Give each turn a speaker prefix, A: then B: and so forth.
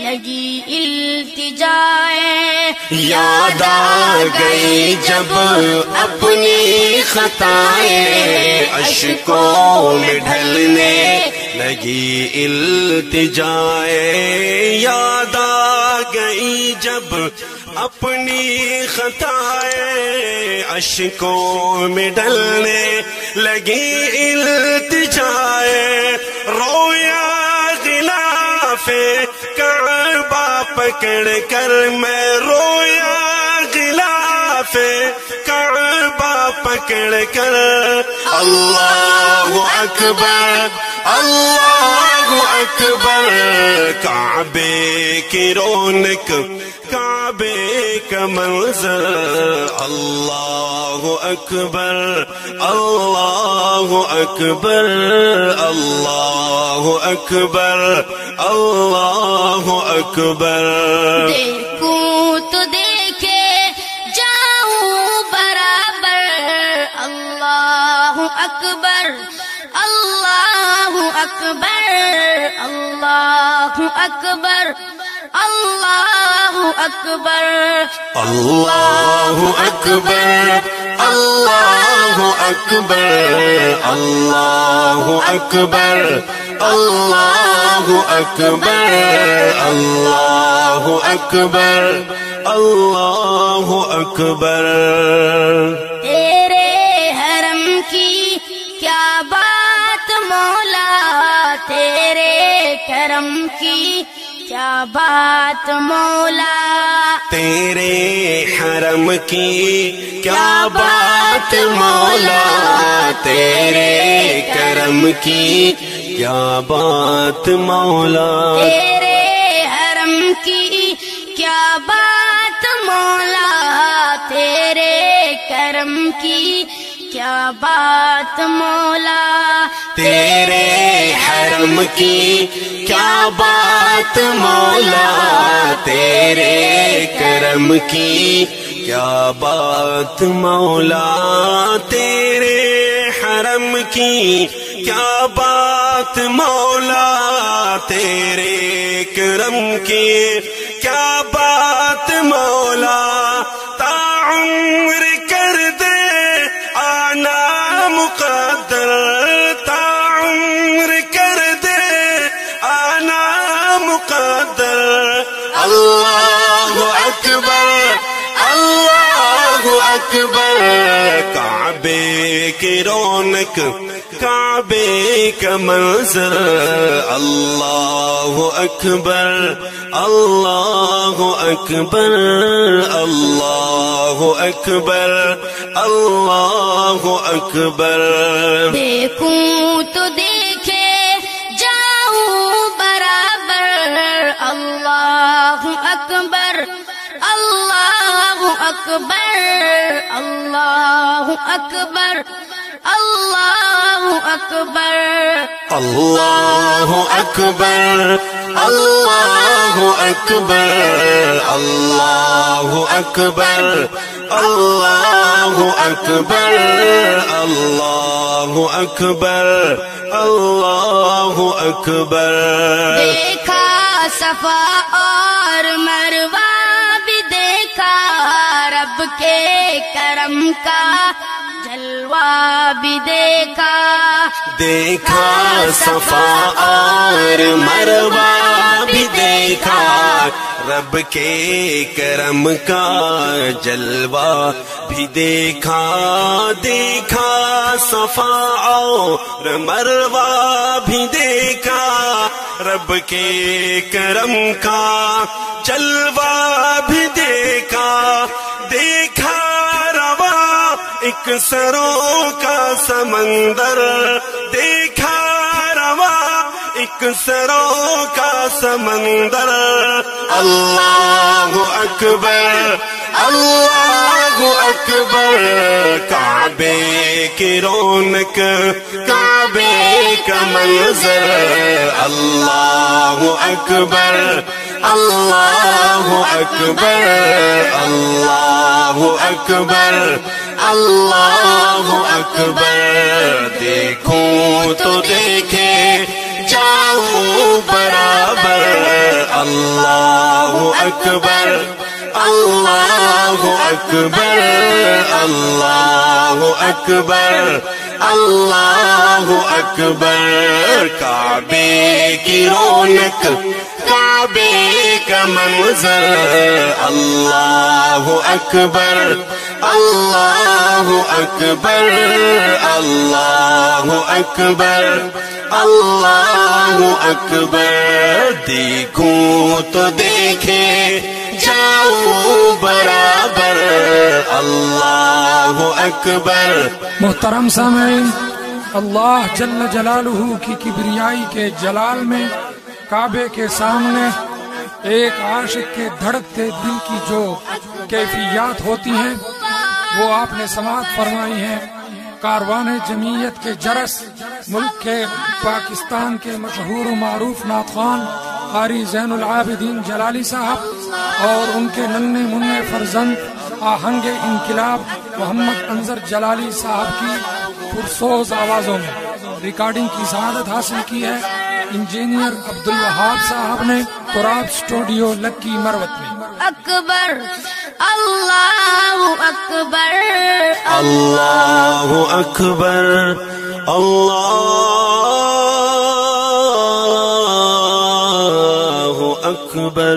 A: لگی التجائیں،
B: یاد آ گئی جب اپنی خطائیں، اشکوں میں ڈھلنے لگی التجائیں، یاد آ گئی جب اپنی خطائیں، اشکوں میں ڈلنے لگی التجائیں، رویا غلاف کعبہ پکڑ کر میں، رویا غلاف کعبہ پکڑ کر، اللہ اکبر اللہ اکبر، کعبے کی رونق کعبے کا منظر، اللہ اکبر اللہ اکبر اللہ اکبر اللہ اکبر،
A: دیکھوں تو دیکھے جاؤں برابر، اللہ اکبر اللہ اکبر اللہ اکبر اللہ اکبر
B: اللہ اکبر اللہ اکبر اللہ اکبر اللہ اکبر اللہ اکبر اللہ اکبر،
A: تیرے حرم کی کیا بات مولا، تیرے کرم کی کیا بات مولا،
B: تیرے حرم کی کیا بات مولا، تیرے کرم کی کیا بات مولا،
A: تیرے حرم کی کیا بات مولا، تیرے کرم کی کیا بات مولا،
B: تیرے حرم کی کیا بات مولا، تیرے کرم کی کیا بات مولا، تیرے حرم کی کیا بات مولا، تیرے کرم کی کیا بات مولا، تا عمر کر دے آنا مقدر، تا عمر کر دے آنا مقدر، اللہ اکبر اللہ اکبر، کعبے کی رونق کعبے کا منظر، اللہ اکبر اللہ اکبر اللہ اکبر اللہ اکبر،
A: دیکھوں تو دیکھے جاؤں برابر، اللہ اکبر اللہ اکبر اللہ اکبر اللہ اکبر
B: اللہ اکبر اللہ اکبر اللہ اکبر اللہ اکبر اللہ اکبر اللہ اکبر،
A: دیکھا صفا اور مروہ بھی دیکھا، رب کے کرم کا جلوہ بھی دیکھا،
B: دیکھا صفا اور مروہ بھی دیکھا، رب کے کرم کا جلوہ بھی دیکھا، دیکھا صفا اور مروہ بھی دیکھا، رب کے کرم کا جلوہ بھی دیکھا، دیکھا روا ایک سروں کا سمندر، دیکھا روا ایک سروں کا سمندر، اللہ اکبر اللہ اکبر، کعبے کی رونق کعبے کا منظر، اللہ اکبر اللہ اکبر اللہ اکبر اللہ اکبر، دیکھوں تو دیکھے جاؤں برابر اللہ اکبر اللہ اکبر اللہ اکبر اللہ اکبر کعبے کی رونق کعبے کا منظر اللہ اکبر اللہ اکبر اللہ اکبر اللہ اکبر دیکھوں تو دیکھے جاؤں برابر اللہ اکبر۔
C: محترم سامعین، اللہ جل جلالہ کی کبریائی کے جلال میں کعبے کے سامنے ایک عاشق کے دھڑکتے دل کی جو کیفیات ہوتی ہیں وہ آپ نے سماعت فرمائی ہیں۔ کاروان جمعیت کے جرس، ملک کے پاکستان کے مشہور و معروف نعتخوان قاری زین العابدین جلالی صاحب اور ان کے ننھے منھے فرزند آہنگ انقلاب محمد انظر جلالی صاحب کی پرسوز آوازوں میں ریکارڈنگ کی سعادت حاصل کی ہے انجینئر عبدالوہاب صاحب نے قراب اسٹوڈیو لکی مروت میں۔
A: اکبر اللہ اکبر
B: اللہ اکبر اللہ اکبر